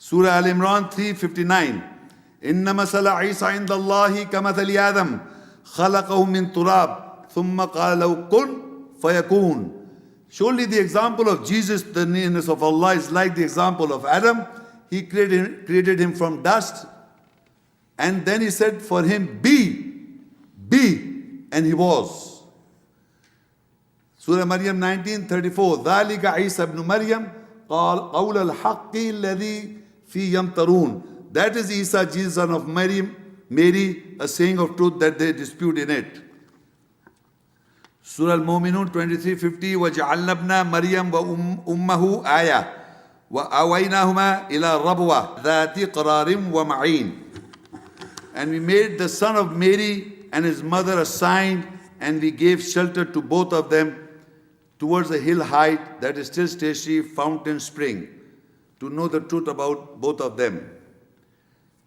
Surah Al-Imran 3:59. Inna masala Isa inda Allahi kamathali Adam khalaqahu min turab thumma qala lahu kun fayakun. Surely the example of Jesus, the nearness of Allah, is like the example of Adam. He created him from dust, and then he said for him, be, and he was. Surah Maryam 19:34. ذَلِكَ عِيسَى ibn Maryam قَوْلَ الْحَقِّ الَّذِي فِي يَمْتَرُونَ. That is Isa, Jesus, son of Mary, a saying of truth that they dispute in it. Surah Al-Muminoon 23:50. وَجَعَلْنَا ابْنَ مَرْيَمَ وَأُمَّهُ آيَةً وَأَوَيْنَاهُمَا إِلَى رَبْوَةٍ ذَاتِ قَرَارٍ وَمَعِينٍ. And we made the son of Mary and his mother a sign, and we gave shelter to both of them towards a hill height that is still stationary, fountain spring, to know the truth about both of them.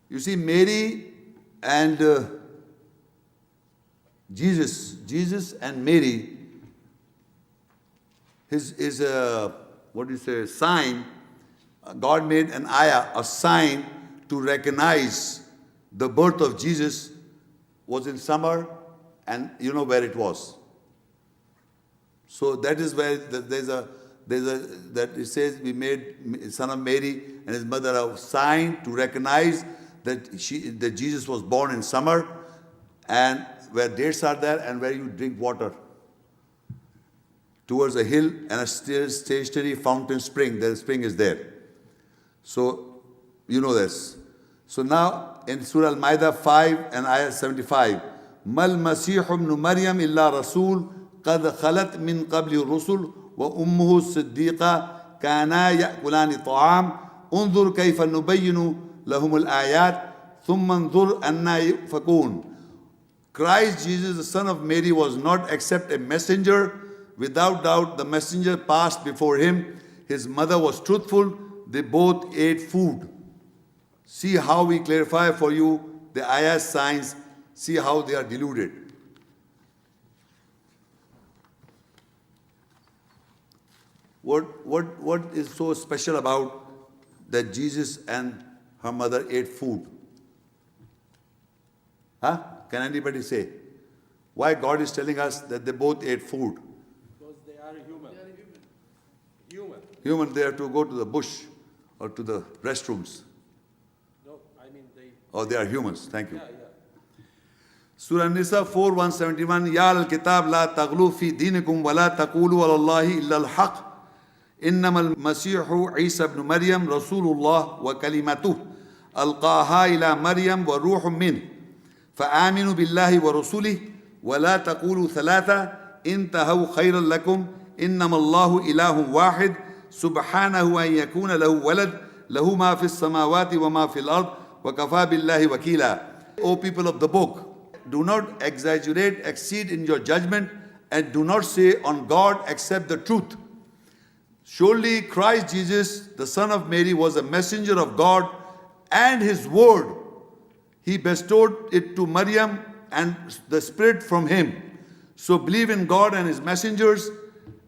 You see, Mary and Jesus and Mary, his sign. God made an ayah, a sign to recognize the birth of Jesus was in summer, and you know where it was. So that is where that it says we made son of Mary and his mother a sign to recognize that Jesus was born in summer, and where dates are there and where you drink water towards a hill and a stationary fountain spring. The spring is there. So you know this. So now in Surah Al-Maida 5 and ayah 75, Mal Masih ibn Maryam illa Rasul qad khalat min qabli rusul wa ummuhu siddiqa kana ya'kulani ta'am unzur kayfa nubayyinu lahum al-ayat thumma anzur anna yufakun. Christ Jesus, the son of Mary, was not except a messenger. Without doubt, the messenger passed before him. His mother was truthful. They both ate food. See how we clarify for you the ayah signs. See how they are deluded. What is so special about that Jesus and her mother ate food? Huh? Can anybody say? Why God is telling us that they both ate food? Because they are human. Human, they have to go to the bush or to the restrooms. No, I mean they... Oh, they are humans. Thank you. Yeah. Surah An-Nisa 4:171. Ya al-kitab la taghlu fi dinikum wa la taqulu ala Allahi illa al-haq. Innama al-Masihu Isa ibn Maryam Rasulullah wa kalimatuh alqaha ila Maryam wa ruhum min. فآمنوا بالله ورسوله ولا تقولوا ثلاثة انتهوا خيرا لكم إنما الله إله واحد سبحانه أن يكون له ولد له ما في السماوات وما في الأرض وكفى بالله وكيلا. O people of the book, do not exaggerate, exceed in your judgment, and do not say on God except the truth. Surely Christ Jesus, the son of Mary, was a messenger of God and his word. He bestowed it to Maryam and the Spirit from him. So believe in God and his messengers,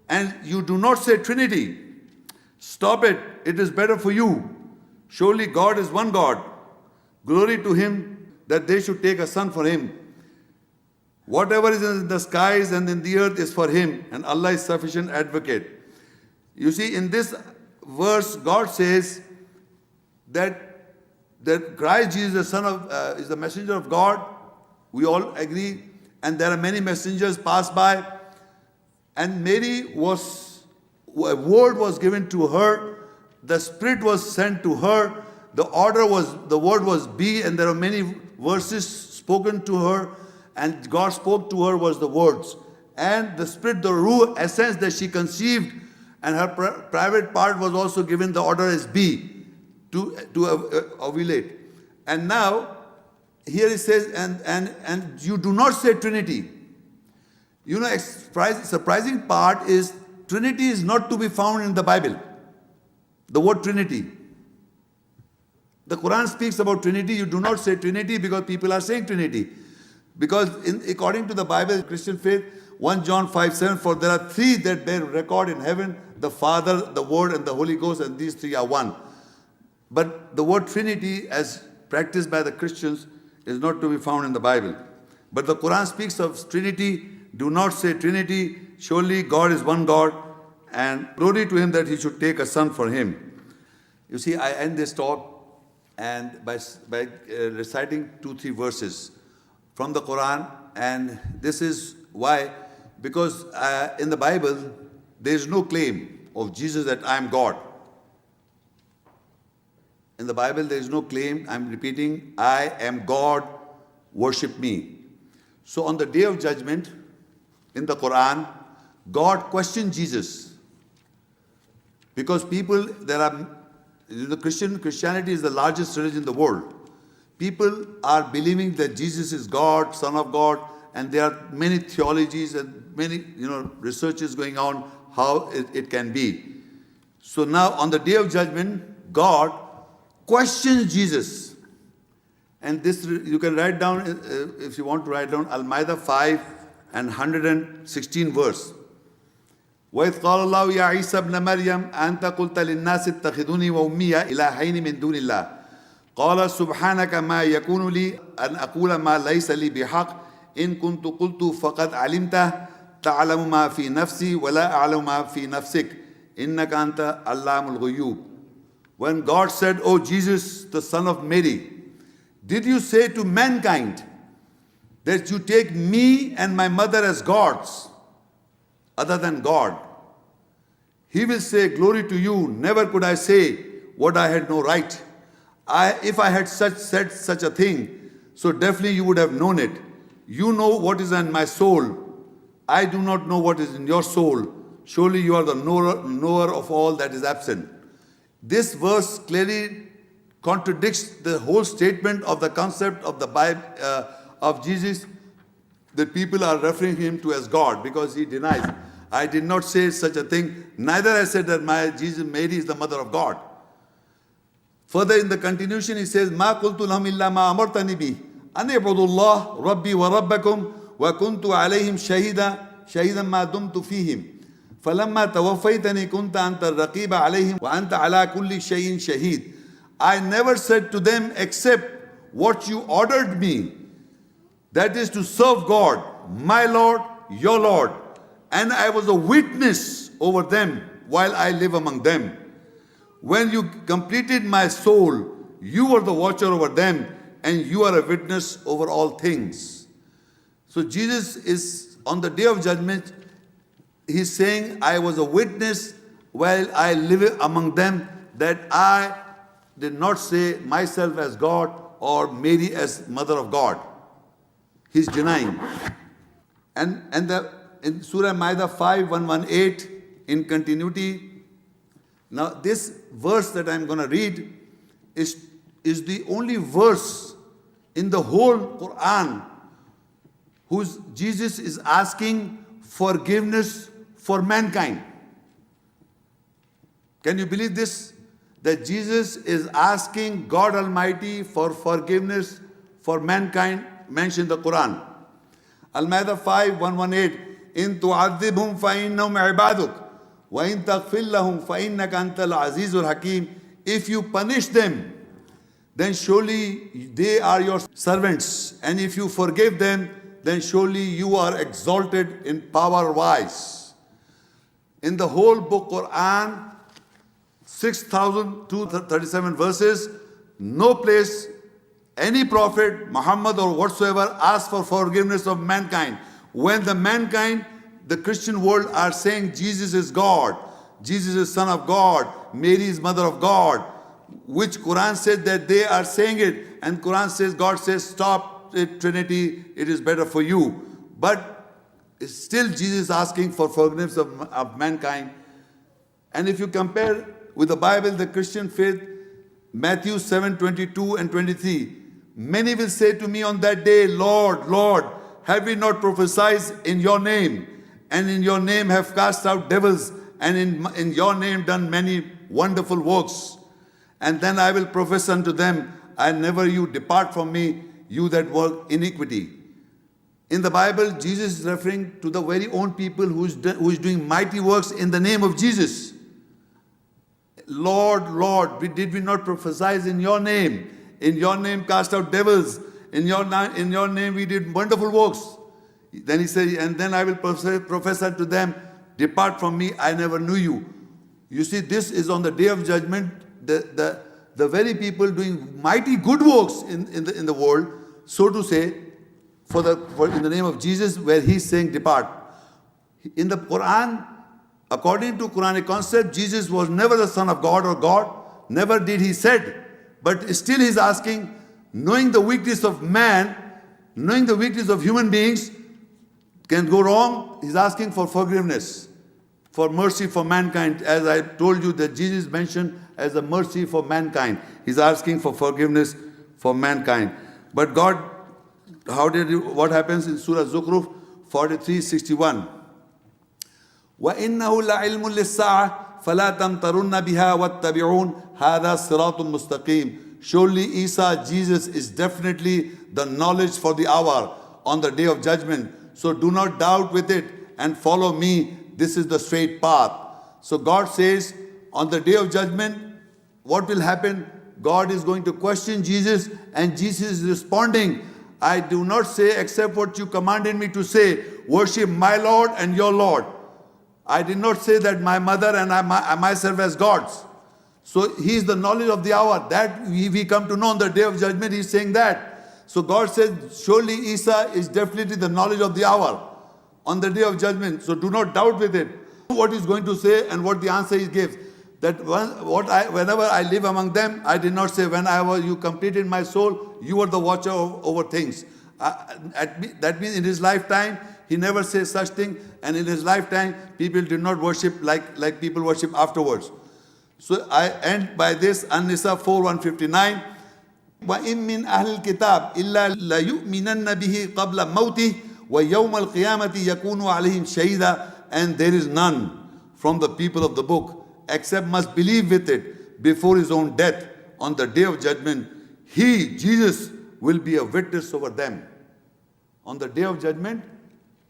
and you do not say Trinity. Stop it. It is better for you. Surely God is one God. Glory to him that they should take a son for him. Whatever is in the skies and in the earth is for him, and Allah is sufficient advocate. You see, in this verse, God says that Christ Jesus, the son of, is the messenger of God. We all agree. And there are many messengers passed by. And Mary a word was given to her. The Spirit was sent to her. The word was be, and there are many verses spoken to her. And God spoke to her was the words. And the Spirit, the Ruh, essence that she conceived, and her private part was also given the order as be. To ovulate. And now, here it says, and you do not say Trinity. You know, surprising part is, Trinity is not to be found in the Bible. The word Trinity. The Quran speaks about Trinity. You do not say Trinity because people are saying Trinity. Because according to the Bible, Christian faith, 1 John 5:7, for there are three that bear record in heaven, the Father, the Word, and the Holy Ghost, and these three are one. But the word Trinity, as practiced by the Christians, is not to be found in the Bible. But the Quran speaks of Trinity. Do not say Trinity. Surely God is one God, and glory to Him that He should take a son for Him. You see, I end this talk and by reciting 2-3 verses from the Quran, and this is why, because in the Bible there is no claim of Jesus that I am God. In the Bible there is no claim, I'm repeating, I am God, worship me. So on the day of judgment, in the Quran, God questioned Jesus. Because Christianity is the largest religion in the world. People are believing that Jesus is God, Son of God, and there are many theologies and many researches going on how it can be. So now on the day of judgment, God questions Jesus. And this you can write down, if you want to write down, Al-Maida 5 and 116 verse. وَإِذْ قَالَ اللَّهُ يَا عِيسَى ابْنَ مَرْيَمَ أَنْتَ قُلْتَ لِلنَّاسِ اتَّخِذُونِي وَأُمِّيَ إِلَٰهَيْنِ مِن دُونِ اللَّهِ قَالَ سُبْحَانَكَ مَا يَكُونُ لِي أَنْ أَقُولَ مَا لَيْسَ لِي بِحَقٍّ إِن كُنتُ قُلْتُ فَقَدْ عَلِمْتَهُ تَعْلَمُ مَا فِي نَفْسِي وَلَا أَعْلَمُ مَا فِي نَفْسِكَ إِنَّكَ أَنْتَ عَلَّامُ الْغُيُوبِ. When God said, "O Jesus, the son of Mary, did you say to mankind that you take me and my mother as gods other than God?" He will say, "Glory to you, never could I say what I had no right. If I had said such a thing, so definitely you would have known it. You know what is in my soul. I do not know what is in your soul. Surely you are the knower of all that is absent." This verse clearly contradicts the whole statement of the concept of the Bible, of Jesus, that people are referring him to as God, because he denies, "I did not say such a thing, neither I said that Mary is the mother of God." Further in the continuation he says, "Ma qultu lahum illa ma amartani bi an i'budu Allah rabbi wa rabbakum wa kuntu alayhim shahidan ma dumtu fihim. فَلَمَّا تَوَفَّيْتَنِي كُنْتَ أَنْتَ الرَّقِيبَ عَلَيْهِمْ وَأَنْتَ عَلَى كُلِّ شَيْءٍ شَهِيدٌ." I never said to them except what you ordered me, that is to serve God, my Lord, your Lord, and I was a witness over them while I live among them. When you completed my soul, you were the watcher over them, and you are a witness over all things. So Jesus is on the day of judgment, he's saying, I was a witness while I live among them, that I did not say myself as God or Mary as mother of God. He's denying. And in Surah Maida 5:118, in continuity, now this verse that I'm going to read is the only verse in the whole Quran whose Jesus is asking forgiveness for mankind. Can you believe this? That Jesus is asking God Almighty for forgiveness for mankind, mentioned in the Quran. Al-Maida 5:118, "In tu'adhibhum fa innahum ibaduk wa in taghfir lahum fa innaka antal azizul hakim." If you punish them, then surely they are your servants, and if you forgive them, then surely you are exalted in power wise. In the whole book Quran, 6,237 verses, no place any prophet, Muhammad or whatsoever, asked for forgiveness of mankind. When the Christian world are saying Jesus is God, Jesus is Son of God, Mary is Mother of God, which Quran says that they are saying it, and Quran says, God says, stop it, Trinity, it is better for you. But still Jesus is asking for forgiveness of mankind. And if you compare with the Bible, the Christian faith, Matthew 7:22 and 23, "Many will say to me on that day, Lord, Lord, have we not prophesied in your name, and in your name have cast out devils, and in your name done many wonderful works? And then I will profess unto them, I never you depart from me, you that work iniquity." In the Bible, Jesus is referring to the very own people who is doing mighty works in the name of Jesus. Lord, Lord, did we not prophesy in your name? In your name cast out devils. In your name we did wonderful works. Then he said, and then I will prophesy to them, depart from me, I never knew you. You see, this is on the day of judgment, the very people doing mighty good works in the world, so to say, in the name of Jesus, where he's saying depart. In the Quran, according to Quranic concept, Jesus was never the son of God or God. Never did he said. But still he's asking, knowing the weakness of man, knowing the weakness of human beings, can go wrong. He's asking for forgiveness, for mercy for mankind. As I told you that Jesus mentioned as a mercy for mankind. He's asking for forgiveness for mankind. But God, what happens in Surah Az-Zukhruf 43:61? وَإِنَّهُ لَعِلْمٌ لِلسَّاعَةِ فَلَا تَمْتَرُنَّ بِهَا وَاتَّبِعُونَ هَذَا صِرَاطٌ مُسْتَقِيمٌ. Surely Isa, Jesus, is definitely the knowledge for the hour on the day of judgment. So do not doubt with it and follow me. This is the straight path. So God says, on the day of judgment, what will happen? God is going to question Jesus, and Jesus is responding, I do not say except what you commanded me to say. Worship my Lord and your Lord. I did not say that my mother and I myself as gods. So he is the knowledge of the hour. That we come to know on the day of judgment. He is saying that. So God says, surely Isa is definitely the knowledge of the hour on the day of judgment. So do not doubt with it. What he's going to say and what the answer he gives. That whenever I live among them, I did not say, you completed my soul, you were the watcher over things. That means in his lifetime, he never says such thing, and in his lifetime, people did not worship like people worship afterwards. So I end by this, An-Nisa 4:159. وَإِن مِّنْ أَهْلِ الْكِتَابِ إِلَّا لَيُؤْمِنَنَّ بِهِ قَبْلَ مَوْتِهِ وَيَوْمَ الْقِيَامَةِ يَكُونُ عَلَيْهِمْ شَهِيدًا. And there is none from the people of the book except must believe with it before his own death. On the day of judgment, he, Jesus, will be a witness over them. On the day of judgment,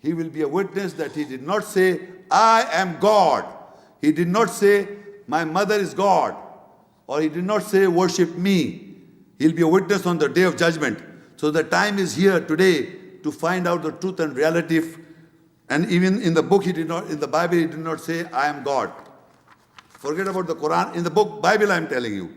he will be a witness that he did not say, I am God. He did not say, my mother is God. Or he did not say, worship me. He'll be a witness on the day of judgment. So the time is here today to find out the truth and reality. And even in the book, in the Bible, he did not say, I am God. Forget about the Quran. In the book, Bible, I'm telling you.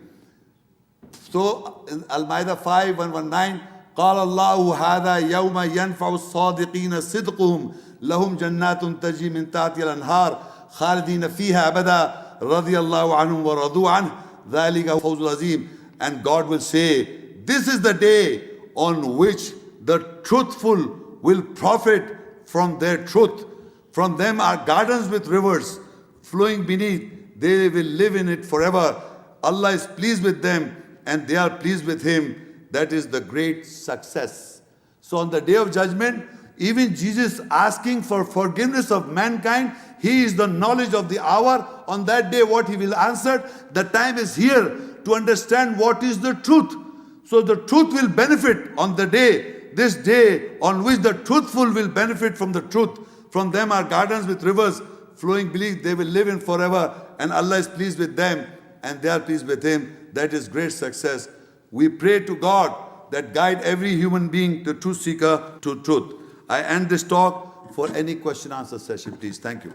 So, in Al-Maida 5:119, قال الله هذا يوم ينفع الصادقين صدقهم لهم جنات تجري من تحتها الأنهار خالدين فيها أبدا رضي الله عنهم ورضوا عنه ذلك هو الفوز العظيم. And God will say, this is the day on which the truthful will profit from their truth. From them are gardens with rivers flowing beneath. They will live in it forever. Allah is pleased with them and they are pleased with him. That is the great success. So on the day of judgment, even Jesus asking for forgiveness of mankind, he is the knowledge of the hour. On that day, what he will answer, the time is here to understand what is the truth. So the truth will benefit on the day, this day on which the truthful will benefit from the truth. From them are gardens with rivers flowing beneath. They will live in forever, and Allah is pleased with them and they are pleased with him. That is great success. We pray to God that guide every human being, the truth seeker, to truth. I end this talk for any question answer session, please. Thank you.